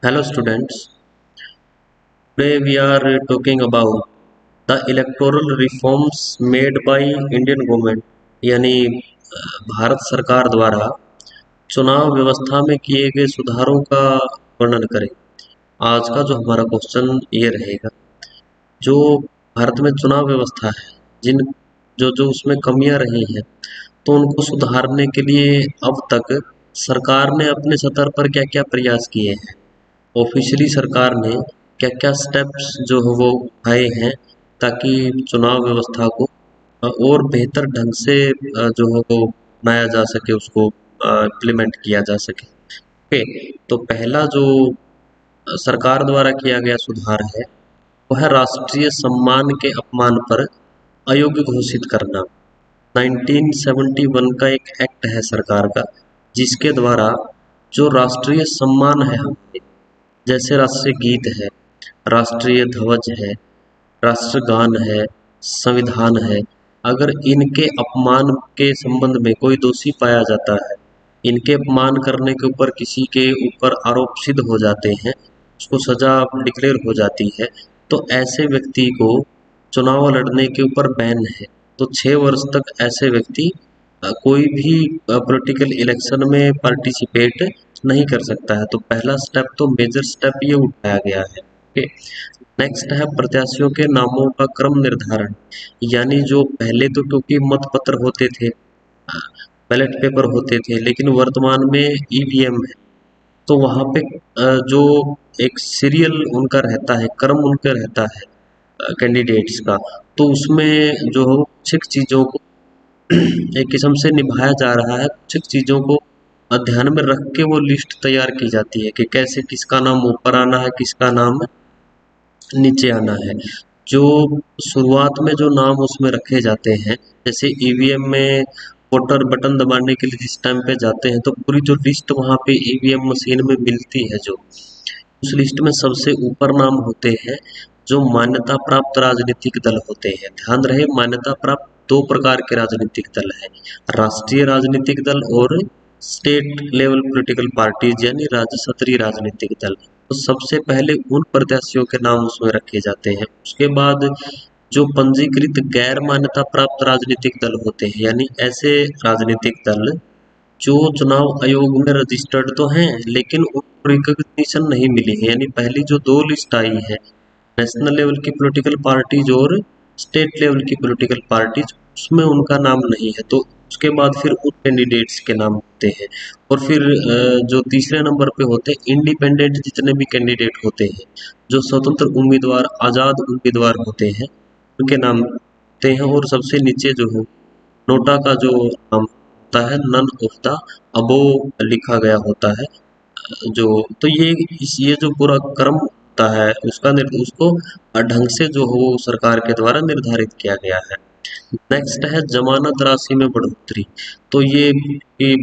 Hello students, today we are talking about the electoral reforms made by Indian government यानी भारत सरकार द्वारा चुनाव व्यवस्था में किए गए सुधारों का वर्णन करें। आज का जो हमारा क्वेश्चन ये रहेगा, जो भारत में चुनाव व्यवस्था है, जिन जो जो उसमें कमियां रही हैं, तो उनको सुधारने के लिए अब तक सरकार ने अपने स्तर पर क्या-क्या प्रयास किए हैं। ऑफिशियली सरकार ने क्या-क्या स्टेप्स जो है वो उठाए हैं ताकि चुनाव व्यवस्था को और बेहतर ढंग से जो है वो बनाया जा सके, उसको इम्प्लीमेंट किया जा सके। ओके, तो पहला जो सरकार द्वारा किया गया सुधार है वह राष्ट्रीय सम्मान के अपमान पर अयोग्य घोषित करना। 1971 का एक एक्ट है सरकार का, जिसके द्वारा जो राष्ट्रीय सम्मान है हमारे, जैसे राष्ट्रीय गीत है, राष्ट्रीय ध्वज है, राष्ट्रगान है, संविधान है, अगर इनके अपमान के संबंध में कोई दोषी पाया जाता है, इनके अपमान करने के ऊपर किसी के ऊपर आरोप सिद्ध हो जाते हैं, उसको सजा डिक्लेयर हो जाती है, तो ऐसे व्यक्ति को चुनाव लड़ने के ऊपर बैन है। तो 6 वर्ष तक ऐसे व्यक्ति कोई भी पॉलिटिकल इलेक्शन में पार्टिसिपेट नहीं कर सकता है। तो पहला स्टेप, तो मेजर स्टेप ये उठाया गया है। ओके, नेक्स्ट है प्रत्याशियों के नामों का क्रम निर्धारण। यानी जो पहले तो क्योंकि मत पत्र होते थे, बैलेट पेपर होते थे, लेकिन वर्तमान में ईवीएम है, तो वहाँ पे जो एक सीरियल उनका रहता है, क्रम उनका रहता है कैंडिडेट्स का, तो उसमें जो कुछ चीज़ों को एक किस्म से निभाया जा रहा है, कुछ चीज़ों को ध्यान में रख के वो लिस्ट तैयार की जाती है कि कैसे किसका नाम ऊपर आना है, किसका नाम नीचे आना है। जो शुरुआत में जो नाम उसमें रखे जाते हैं, जैसे ईवीएम में वोटर बटन दबाने के लिए जिस टाइम पे जाते हैं, तो पूरी जो लिस्ट वहाँ पे ईवीएम मशीन में मिलती है, जो उस लिस्ट में सबसे ऊपर नाम होते हैं जो मान्यता प्राप्त राजनीतिक दल होते हैं। ध्यान रहे, मान्यता प्राप्त दो प्रकार के राजनीतिक दल हैं, राष्ट्रीय राजनीतिक दल और स्टेट लेवल पॉलिटिकल पार्टीज यानी राज्य स्तरीय राजनीतिक दल। तो सबसे पहले उन प्रत्याशियों के नाम उसमें रखे जाते हैं। उसके बाद जो पंजीकृत गैर मान्यता प्राप्त राजनीतिक दल होते हैं, यानी ऐसे राजनीतिक दल जो चुनाव आयोग में रजिस्टर्ड तो हैं लेकिन उनको रिकॉग्निशन नहीं मिली है। यानी पहली जो दो लिस्ट आई है, नेशनल लेवल की पॉलिटिकल पार्टीज और स्टेट लेवल की पॉलिटिकल पार्टीज, उसमें उनका नाम नहीं है। तो उसके बाद फिर उन कैंडिडेट्स के नाम होते हैं, और फिर जो तीसरे नंबर पे होते हैं इंडिपेंडेंट, जितने भी कैंडिडेट होते हैं, जो स्वतंत्र उम्मीदवार, आज़ाद उम्मीदवार होते हैं, उनके नाम होते हैं। और सबसे नीचे जो है नोटा का जो नाम होता है, नन ऑफ द अबो लिखा गया होता है। जो तो ये जो पूरा क्रम होता है उसका उसको ढंग से जो हो वो सरकार के द्वारा निर्धारित किया गया है। नेक्स्ट है जमानत राशि में बढ़ोतरी। तो ये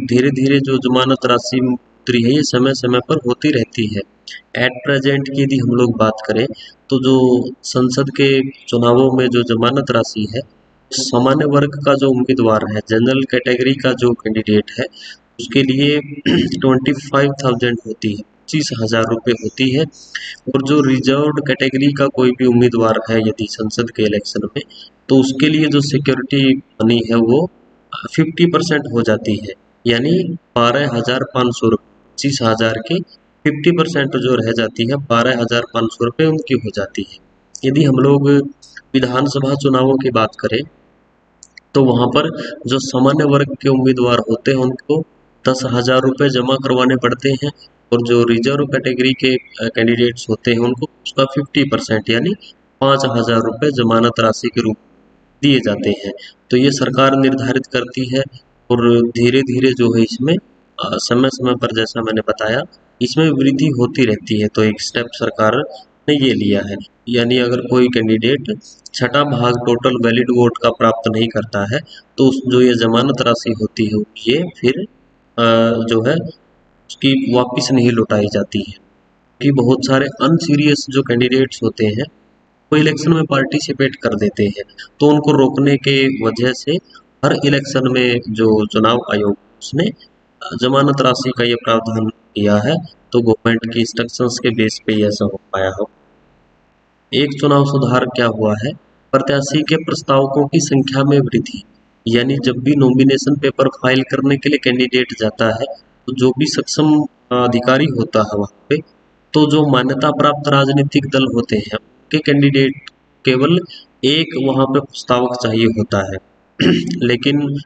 धीरे धीरे जो जमानत राशि में बढ़ोतरी है, ये समय समय पर होती रहती है। एट प्रेजेंट की यदि हम लोग बात करें, तो जो संसद के चुनावों में जो जमानत राशि है, सामान्य वर्ग का जो उम्मीदवार है, जनरल कैटेगरी का जो कैंडिडेट है, उसके लिए 25,000 होती है, 25,000 रुपये होती है। और जो रिजर्व्ड कैटेगरी का कोई भी उम्मीदवार है यदि संसद के इलेक्शन में, तो उसके लिए जो सिक्योरिटी मनी है वो 50% हो जाती है, यानी 12,500 रुपये। 25,000 के 50% जो रह जाती है, 12,500 रुपये उनकी हो जाती है। यदि हम लोग विधानसभा चुनावों की बात करें, तो वहाँ पर जो सामान्य वर्ग के उम्मीदवार होते हैं उनको 10,000 रुपये जमा करवाने पड़ते हैं, और जो रिजर्व कैटेगरी के कैंडिडेट्स होते हैं उनको उसका 50% यानी 5,000 रुपये जमानत राशि के रूप में दिए जाते हैं। तो ये सरकार निर्धारित करती है, और धीरे धीरे जो है इसमें समय समय पर, जैसा मैंने बताया, इसमें वृद्धि होती रहती है। तो एक स्टेप सरकार ने ये लिया है, यानी अगर कोई कैंडिडेट छठा भाग टोटल वैलिड वोट का प्राप्त नहीं करता है, तो जो ये जमानत राशि होती है ये फिर जो है उसकी वापस नहीं लौटाई जाती है। कि बहुत सारे अनसीरियस जो कैंडिडेट्स होते हैं वो इलेक्शन में पार्टिसिपेट कर देते हैं, तो उनको रोकने के वजह से हर इलेक्शन में जो चुनाव आयोग उसने जमानत राशि का ये प्रावधान किया है तो गवर्नमेंट की इंस्ट्रक्शंस के बेस पे ही ऐसा हो पाया हो। एक चुनाव सुधार क्या हुआ है, प्रत्याशी के प्रस्तावकों की संख्या में वृद्धि। यानी जब भी नॉमिनेशन पेपर फाइल करने के लिए कैंडिडेट जाता है, तो जो भी सक्षम अधिकारी होता है वहाँ पे, तो जो मान्यता प्राप्त राजनीतिक दल होते हैं उनके कैंडिडेट केवल एक वहाँ पे प्रस्तावक चाहिए होता है। लेकिन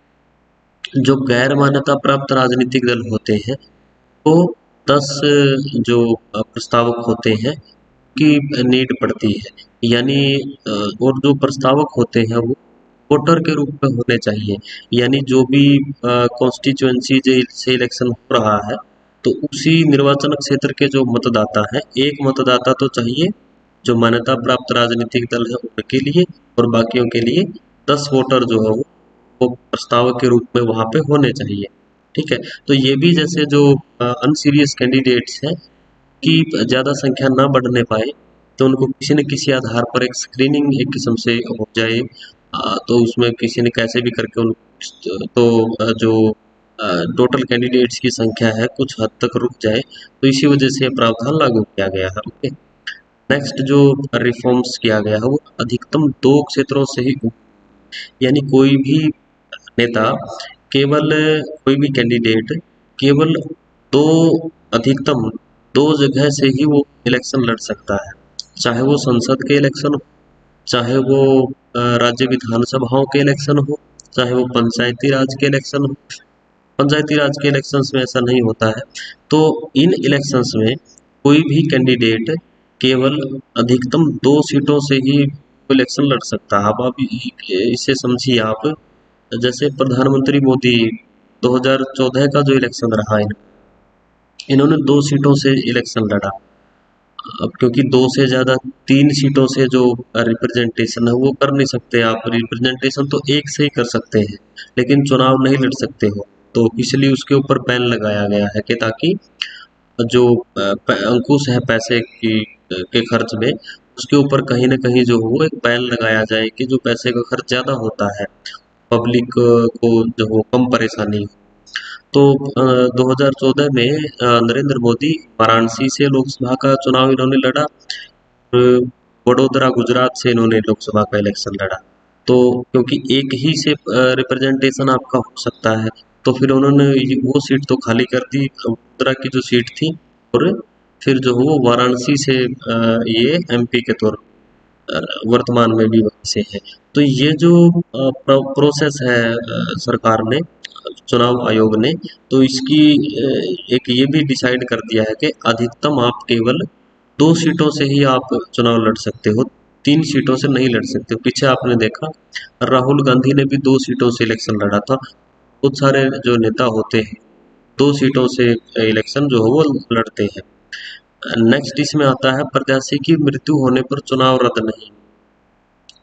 जो गैर मान्यता प्राप्त राजनीतिक दल होते हैं, वो 10 जो प्रस्तावक होते हैं की नीड पड़ती है। यानी और जो प्रस्तावक होते हैं वो वोटर के रूप में होने चाहिए। यानी जो भी कॉन्स्टिट्यूएंसी से इलेक्शन हो रहा है, तो उसी निर्वाचन क्षेत्र के जो मतदाता हैं, एक मतदाता तो चाहिए जो मान्यता प्राप्त राजनीतिक दल है उनके लिए, और बाकियों के लिए 10 वोटर जो है वो प्रस्तावक के रूप में वहाँ पे होने चाहिए। ठीक है, तो ये भी जैसे जो अनसीरियस कैंडिडेट्स हैं की ज़्यादा संख्या ना बढ़ने पाए, तो उनको किसी न किसी आधार पर एक स्क्रीनिंग एक किस्म से हो जाए। तो उसमें किसी ने कैसे भी करके उन तो जो टोटल कैंडिडेट्स की संख्या है कुछ हद तक रुक जाए, तो इसी वजह से ये प्रावधान लागू किया गया है। ओके, नेक्स्ट जो रिफॉर्म्स किया गया है वो अधिकतम 2 क्षेत्रों से ही, यानी कोई भी नेता केवल कोई भी कैंडिडेट केवल दो अधिकतम 2 जगह से ही वो इलेक्शन लड़ सकता है। चाहे वो संसद के इलेक्शन हो, चाहे वो राज्य विधानसभाओं के इलेक्शन हो, चाहे वो पंचायती राज के इलेक्शन हो। पंचायती राज के इलेक्शंस में ऐसा नहीं होता है। तो इन इलेक्शंस में कोई भी कैंडिडेट केवल अधिकतम 2 सीटों से ही इलेक्शन लड़ सकता है। अब आप इसे समझिए आप, जैसे प्रधानमंत्री मोदी 2014 का जो इलेक्शन रहा इन्होंने 2 सीटों से इलेक्शन लड़ा। अब क्योंकि 2 से ज़्यादा 3 सीटों से जो रिप्रेजेंटेशन है वो कर नहीं सकते आप, रिप्रेजेंटेशन तो एक से ही कर सकते हैं, लेकिन चुनाव नहीं लड़ सकते हो। तो इसलिए उसके ऊपर बैन लगाया गया है कि ताकि जो अंकुश है पैसे की के खर्च में, उसके ऊपर कहीं न कहीं जो हो एक बैन लगाया जाए कि जो पैसे का खर्च ज़्यादा होता है, पब्लिक को जो हो कम परेशानी हो। तो 2014 में नरेंद्र मोदी वाराणसी से लोकसभा का चुनाव इन्होंने लड़ा, और वडोदरा गुजरात से इन्होंने लोकसभा का इलेक्शन लड़ा। तो क्योंकि एक ही से रिप्रेजेंटेशन आपका हो सकता है, तो फिर उन्होंने वो सीट तो खाली कर दी वडोदरा की जो सीट थी, और फिर जो वो वाराणसी से ये एमपी के तौर वर्तमान में भी वहीं से है। तो ये जो प्रोसेस है सरकार ने, चुनाव आयोग ने, तो इसकी एक ये भी डिसाइड कर दिया है कि अधिकतम आप केवल 2 सीटों से ही आप चुनाव लड़ सकते हो, 3 सीटों से नहीं लड़ सकते हो। पीछे आपने देखा राहुल गांधी ने भी 2 सीटों से इलेक्शन लड़ा था। बहुत सारे जो नेता होते हैं 2 सीटों से इलेक्शन जो है वो लड़ते हैं। नेक्स्ट इसमें आता है प्रत्याशी की मृत्यु होने पर चुनाव रद्द नहीं।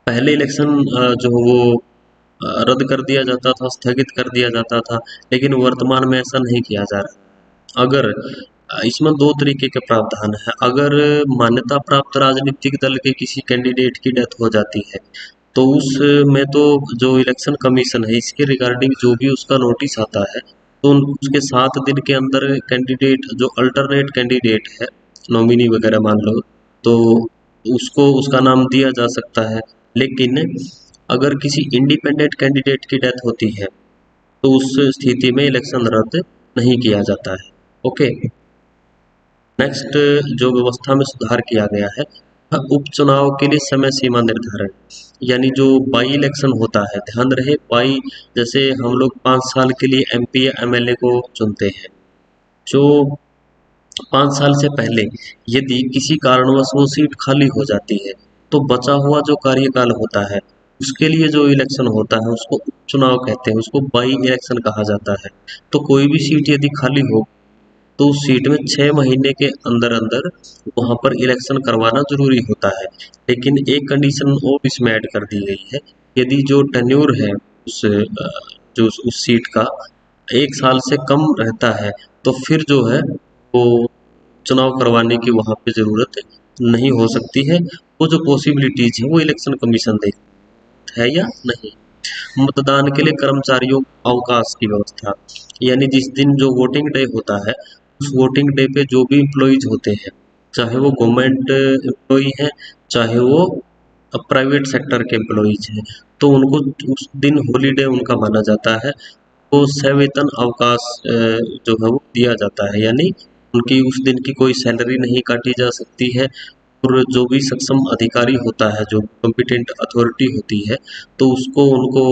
पहले इलेक्शन जो वो रद्द कर दिया जाता था, स्थगित कर दिया जाता था, लेकिन वर्तमान में ऐसा नहीं किया जा रहा। अगर इसमें 2 तरीके के प्रावधान है। अगर मान्यता प्राप्त राजनीतिक दल के किसी कैंडिडेट की डेथ हो जाती है, तो उसमें तो जो इलेक्शन कमीशन है इसके रिगार्डिंग जो भी उसका नोटिस आता है, तो उसके 7 दिन के अंदर कैंडिडेट जो अल्टरनेट कैंडिडेट है, नॉमिनी वगैरह मान लो, तो उसको उसका नाम दिया जा सकता है। लेकिन अगर किसी इंडिपेंडेंट कैंडिडेट की डेथ होती है, तो उस स्थिति में इलेक्शन रद्द नहीं किया जाता है। ओके, नेक्स्ट जो व्यवस्था में सुधार किया गया है, उपचुनाव के लिए समय सीमा निर्धारण। यानी जो बाई इलेक्शन होता है, ध्यान रहे बाई, जैसे हम लोग 5 साल के लिए एमपी या एमएलए को चुनते हैं, जो 5 साल से पहले यदि किसी कारणवश वो सीट खाली हो जाती है, तो बचा हुआ जो कार्यकाल होता है उसके लिए जो इलेक्शन होता है उसको उपचुनाव कहते हैं, उसको बाई इलेक्शन कहा जाता है। तो कोई भी सीट यदि खाली हो, तो उस सीट में 6 महीने के अंदर अंदर वहां पर इलेक्शन करवाना जरूरी होता है। लेकिन एक कंडीशन और इसमें ऐड कर दी गई है, यदि जो टेन्योर है जो उस सीट का 1 साल से कम रहता है, तो फिर जो है वो चुनाव करवाने की वहां पे जरूरत नहीं हो सकती है। वो जो पॉसिबिलिटीज है वो इलेक्शन कमीशन देखता है या नहीं। मतदान के लिए कर्मचारियों अवकाश की व्यवस्था, यानी जिस दिन जो वोटिंग डे होता है उस वोटिंग डे पे जो भी इम्प्लॉइज होते हैं, चाहे वो गवर्नमेंट एम्प्लॉई है, चाहे वो प्राइवेट सेक्टर के एम्प्लॉइज हैं, तो उनको उस दिन हॉलीडे उनका माना जाता है। तो सवेतन अवकाश जो है वो दिया जाता है, यानी उनकी उस दिन की कोई सैलरी नहीं काटी जा सकती है। और जो भी सक्षम अधिकारी होता है, जो कॉम्पिटेंट अथॉरिटी होती है, तो उसको उनको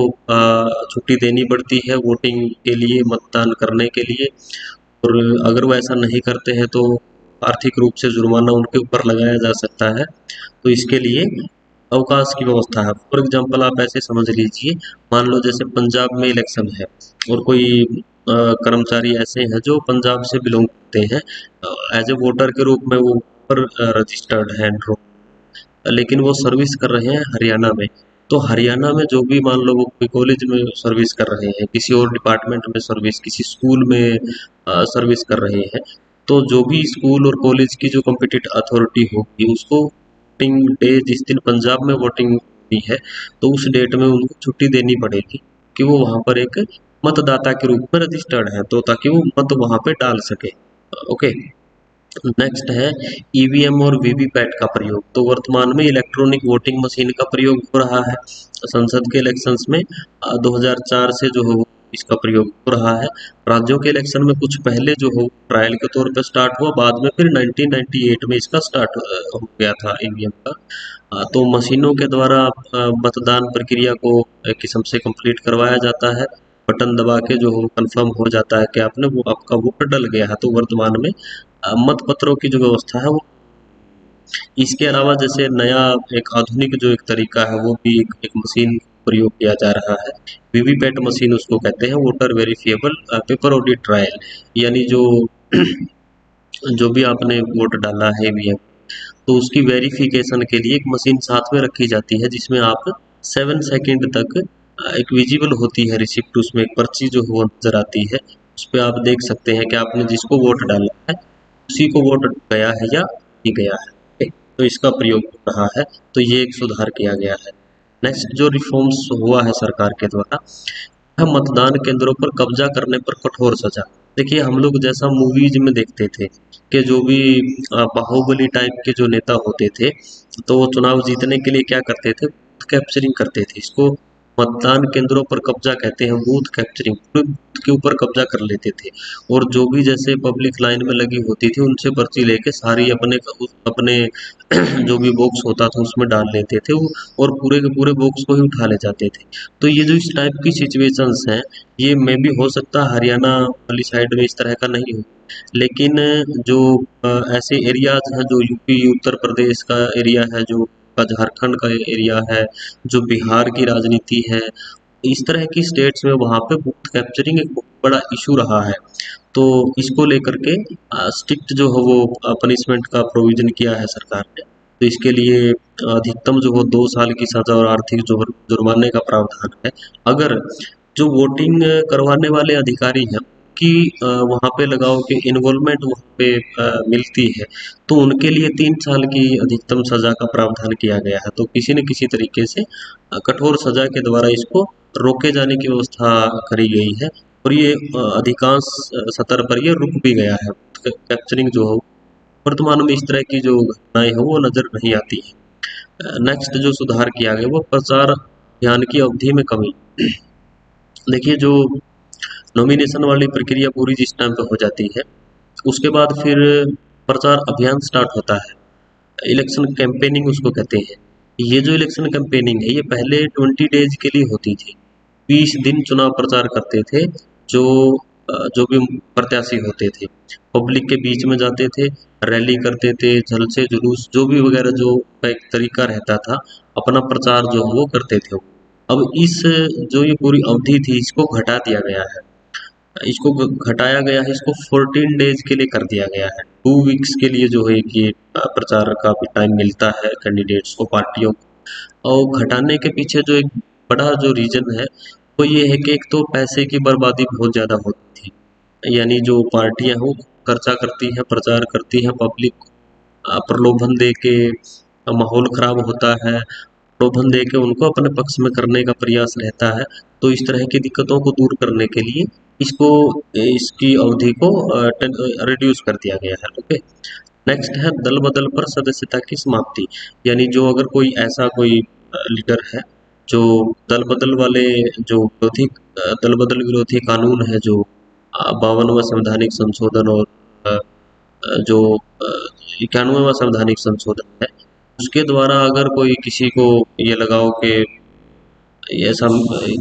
छुट्टी देनी पड़ती है वोटिंग के लिए, मतदान करने के लिए। और अगर वो ऐसा नहीं करते हैं तो आर्थिक रूप से जुर्माना उनके ऊपर लगाया जा सकता है। तो इसके लिए अवकाश की व्यवस्था है। फॉर एग्जाम्पल आप ऐसे समझ लीजिए, मान लो जैसे पंजाब में इलेक्शन है और कोई कर्मचारी ऐसे हैं जो पंजाब से बिलोंग करते हैं, एज ए वोटर के रूप में वो पर रजिस्टर्ड है, लेकिन वो सर्विस कर रहे हैं हरियाणा में। तो हरियाणा में जो भी मान लो वो कोई कॉलेज में सर्विस कर रहे हैं, किसी और डिपार्टमेंट में सर्विस, किसी स्कूल में सर्विस कर रहे हैं, तो जो भी स्कूल और कॉलेज की जो कॉम्पिटेंट अथॉरिटी होगी उसको वोटिंग डे जिस दिन पंजाब में वोटिंग हुई है, तो उस डेट में उनको छुट्टी देनी पड़ेगी कि वो वहाँ पर एक मतदाता के रूप में रजिस्टर्ड है, तो ताकि वो मत वहाँ पे डाल सके। ओके। नेक्स्ट है ईवीएम और वीवीपैट का प्रयोग। तो वर्तमान में इलेक्ट्रॉनिक वोटिंग मशीन का प्रयोग हो रहा है संसद के इलेक्शंस में। 2004 से जो है वो इसका प्रयोग हो रहा है। राज्यों के इलेक्शन में कुछ पहले जो हो ट्रायल के तौर पर स्टार्ट हुआ, बाद में फिर 1998 में इसका स्टार्ट हो गया था ईवीएम का। तो मशीनों के द्वारा मतदान प्रक्रिया को एक किस्म से कंप्लीट करवाया जाता है। बटन दबा के जो हो कंफर्म हो जाता है कि आपने वो आपका वोट डल गया है। तो वर्तमान में मत पत्रों की जो व्यवस्था है वो, इसके अलावा जैसे नया एक आधुनिक जो एक तरीका है वो भी एक मशीन प्रयोग किया जा रहा है। वीवीपैट मशीन उसको कहते हैं, voter verifiable paper audit trial. यानी जो जो भी आपने वोट डाला है ईवीएम, तो उसकी वेरिफिकेशन के लिए एक मशीन साथ में रखी जाती है जिसमें आप 7 सेकंड तक एक विजिबल होती है रिसिप्ट, उसमें एक पर्ची जो है वो नजर आती है। उस पर आप देख सकते हैं कि आपने जिसको वोट डाला है उसी को वोट गया है या नहीं गया है। ठीक? तो इसका प्रयोग हो रहा है, तो ये एक सुधार किया गया है। नेक्स्ट जो रिफॉर्म्स हुआ है सरकार के द्वारा, हम मतदान केंद्रों पर कब्जा करने पर कठोर सजा। देखिए हम लोग जैसा मूवीज में देखते थे कि जो भी बाहुबली टाइप के जो नेता होते थे, तो वो चुनाव जीतने के लिए क्या करते थे, कैप्चरिंग करते थे। इसको मतदान केंद्रों पर कब्जा कहते हैं, बूथ कैप्चरिंग। पूरे बूथ के ऊपर कब्जा कर लेते थे और जो भी जैसे पब्लिक लाइन में लगी होती थी उनसे पर्ची लेके सारी अपने अपने जो भी बॉक्स होता था उसमें डाल लेते थे वो, और पूरे के पूरे बॉक्स को ही उठा ले जाते थे। तो ये जो इस टाइप की सिचुएशंस हैं, ये मे भी हो सकता है हरियाणा वाली साइड में इस तरह का नहीं हो, लेकिन जो ऐसे एरियाज हैं जो यूपी उत्तर प्रदेश का एरिया है, जो झारखंड का एरिया है, जो बिहार की राजनीति है, इस तरह की स्टेट्स में वहाँ पे बूथ कैप्चरिंग एक बहुत बड़ा इशू रहा है। तो इसको लेकर के स्ट्रिक्ट जो है वो पनिशमेंट का प्रोविजन किया है सरकार ने। तो इसके लिए अधिकतम जो हो 2 साल की सजा और आर्थिक जुर्माने का प्रावधान है। अगर जो वोटिंग करवाने वाले अधिकारी हैं कि वहाँ पे लगाओ कि इन्वॉल्वमेंट वहाँ पे मिलती है, तो उनके लिए 3 साल की अधिकतम सजा का प्रावधान किया गया है। तो किसी न किसी तरीके से कठोर सजा के द्वारा इसको रोके जाने की व्यवस्था करी गई है। और ये अधिकांश सतर पर ये रुक भी गया है। कैप्चरिंग जो हो वर्तमान में इस तरह की जो घटनाएं हैं वो नजर नहीं आती है। नेक्स्ट जो सुधार किया गया वो प्रचार अभियान की अवधि में कमी। देखिए जो नॉमिनेशन वाली प्रक्रिया पूरी जिस टाइम पे हो जाती है, उसके बाद फिर प्रचार अभियान स्टार्ट होता है। इलेक्शन कैंपेनिंग उसको कहते हैं। ये जो इलेक्शन कैंपेनिंग है ये पहले 20 डेज के लिए होती थी। 20 दिन चुनाव प्रचार करते थे जो जो भी प्रत्याशी होते थे, पब्लिक के बीच में जाते थे, रैली करते थे, जलसे जुलूस जो भी वगैरह जो का एक तरीका रहता था, अपना प्रचार जो वो करते थे। अब इस जो ये पूरी अवधि थी इसको घटा दिया गया है। इसको घटाया गया है, इसको 14 डेज के लिए कर दिया गया है। 2 वीक्स के लिए जो है कि प्रचार का भी टाइम मिलता है कैंडिडेट्स को, पार्टियों को। और घटाने के पीछे जो एक बड़ा जो रीजन है वो ये है कि एक तो पैसे की बर्बादी बहुत ज़्यादा होती थी, यानी जो पार्टियां हैं वो खर्चा करती हैं, प्रचार करती हैं, पब्लिक प्रलोभन दे के माहौल खराब होता है। प्रलोभन दे के उनको अपने पक्ष में करने का प्रयास रहता है। तो इस तरह की दिक्कतों को दूर करने के लिए इसको इसकी अवधि को रिड्यूस कर दिया गया है। ओके। नेक्स्ट है दल बदल पर सदस्यता की समाप्ति। यानी जो अगर कोई ऐसा कोई लीडर है जो दल बदल वाले जो विरोधी दल बदल विरोधी कानून है, जो 52वां संवैधानिक संशोधन और जो 91वां संवैधानिक संशोधन है, उसके द्वारा अगर कोई किसी को ये लगाओ कि ऐसा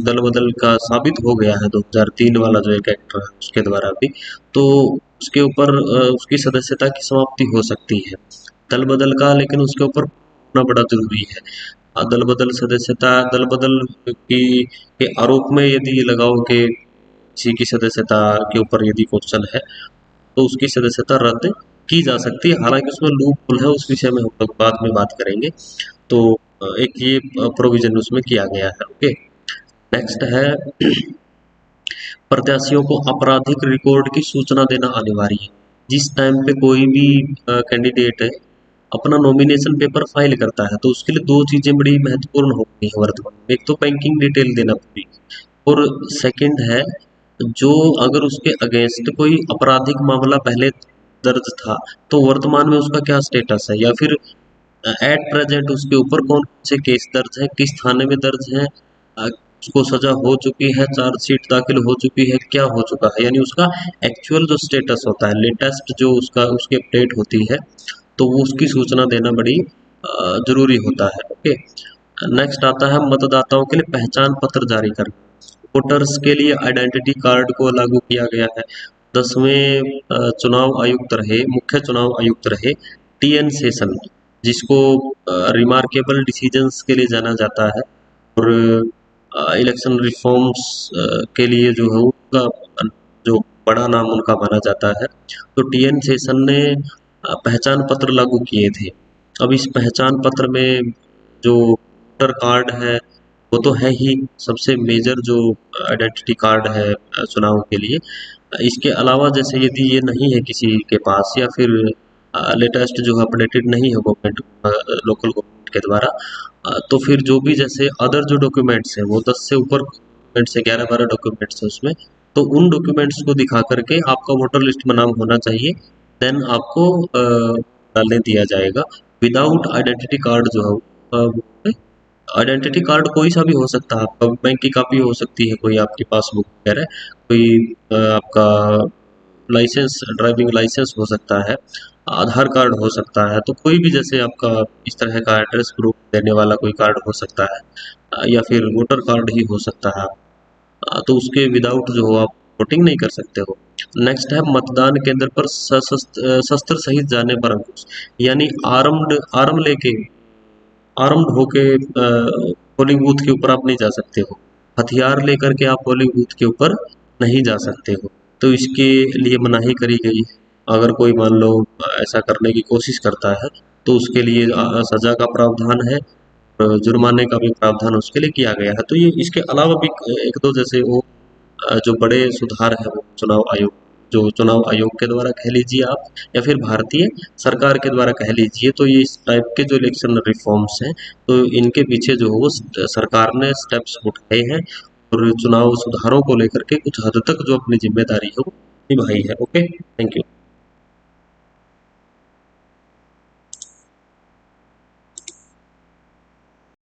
दल बदल का साबित हो गया है 2003 वाला जो एक एक्ट है उसके द्वारा भी, तो उसके ऊपर उसकी सदस्यता की समाप्ति हो सकती है दल बदल का, लेकिन उसके ऊपर होना बड़ा जरूरी है। दल बदल सदस्यता, दल बदल की के आरोप में यदि ये लगाओ कि किसी की सदस्यता के ऊपर यदि क्वेश्चन है तो उसकी सदस्यता रद्द की जा सकती है। हालांकि उसमें लूप होल है, उस विषय में हम लोग बाद में बात करेंगे। तो एक ये प्रोविजन उसमें किया गया है। ओके। नेक्स्ट है प्रत्याशियों को आपराधिक रिकॉर्ड की सूचना देना अनिवार्य है। जिस टाइम पे कोई भी कैंडिडेट है अपना नॉमिनेशन पेपर फाइल करता है तो उसके लिए दो चीजें बड़ी महत्वपूर्ण हो गई है वर्तमान में। एक तो बैंकिंग डिटेल देना पूरी, और सेकंड है जो अगर उसके अगेंस्ट कोई आपराधिक मामला पहले दर्ज था तो वर्तमान में उसका क्या स्टेटस है, या फिर एट प्रेजेंट उसके ऊपर कौन से केस दर्ज है, किस थाने में दर्ज है, उसको सजा हो चुकी है, चार्जशीट दाखिल हो चुकी है, क्या हो चुका है, यानी उसका एक्चुअल जो स्टेटस होता है, लेटेस्ट जो उसका उसकी अपडेट होती है, तो वो उसकी सूचना देना बड़ी जरूरी होता है। ओके। नेक्स्ट आता है मतदाताओं के लिए पहचान पत्र जारी करना। वोटर्स के लिए आइडेंटिटी कार्ड को लागू किया गया है। 10वें चुनाव आयुक्त रहे, मुख्य चुनाव आयुक्त रहे टीएन शेषन, जिसको रिमार्केबल डिसीजंस के लिए जाना जाता है, और इलेक्शन रिफॉर्म्स के लिए जो है उनका जो बड़ा नाम उनका माना जाता है। तो टीएन शेषन ने पहचान पत्र लागू किए थे। अब इस पहचान पत्र में जो वोटर कार्ड है वो तो है ही सबसे मेजर जो आइडेंटिटी कार्ड है चुनाव के लिए। इसके अलावा जैसे यदि ये नहीं है किसी के पास, या फिर लेटेस्ट जो अपडेटेड नहीं है गवर्नमेंट लोकल गवर्नमेंट के द्वारा, तो फिर जो भी जैसे अदर जो डॉक्यूमेंट्स हैं वो 10 से ऊपर डॉक्यूमेंट्स है, 11-12 डॉक्यूमेंट्स है उसमें, तो उन डॉक्यूमेंट्स को दिखा करके आपका वोटर लिस्ट में नाम होना चाहिए, देन आपको डालने दिया जाएगा। विदाउट आइडेंटिटी कार्ड जो है, आइडेंटिटी कार्ड कोई सा भी हो सकता है, आपका बैंक की कॉपी हो सकती है, कोई आपकी पासबुक वगैरह, कोई आपका लाइसेंस, ड्राइविंग लाइसेंस हो सकता है, आधार कार्ड हो सकता है, तो कोई भी जैसे आपका इस तरह का एड्रेस प्रूफ देने वाला कोई कार्ड हो सकता है, या फिर वोटर कार्ड ही हो सकता है। तो उसके विदाउट जो हो आप वोटिंग नहीं कर सकते हो। नेक्स्ट है मतदान केंद्र पर शस्त्र सहित जाने पर अंकुश। यानी आर्म लेके, आर्म्ड होके पोलिंग बूथ के ऊपर आप नहीं जा सकते हो, हथियार लेकर के आप पोलिंग बूथ के ऊपर नहीं जा सकते हो, तो इसके लिए मनाही करी गई है। अगर कोई मान लो ऐसा करने की कोशिश करता है तो उसके लिए सजा का प्रावधान है, जुर्माने का भी प्रावधान उसके लिए किया गया है। तो ये इसके अलावा भी एक दो जैसे वो जो बड़े सुधार है वो चुनाव आयोग के द्वारा कह लीजिए आप, या फिर भारतीय सरकार के द्वारा कह लीजिए, तो ये इस टाइप के जो इलेक्शन रिफॉर्म्स हैं तो इनके पीछे जो है वो सरकार ने स्टेप्स उठाए हैं, और चुनाव सुधारों को लेकर के कुछ हद तक जो अपनी जिम्मेदारी है वो निभाई है। Okay, thank you.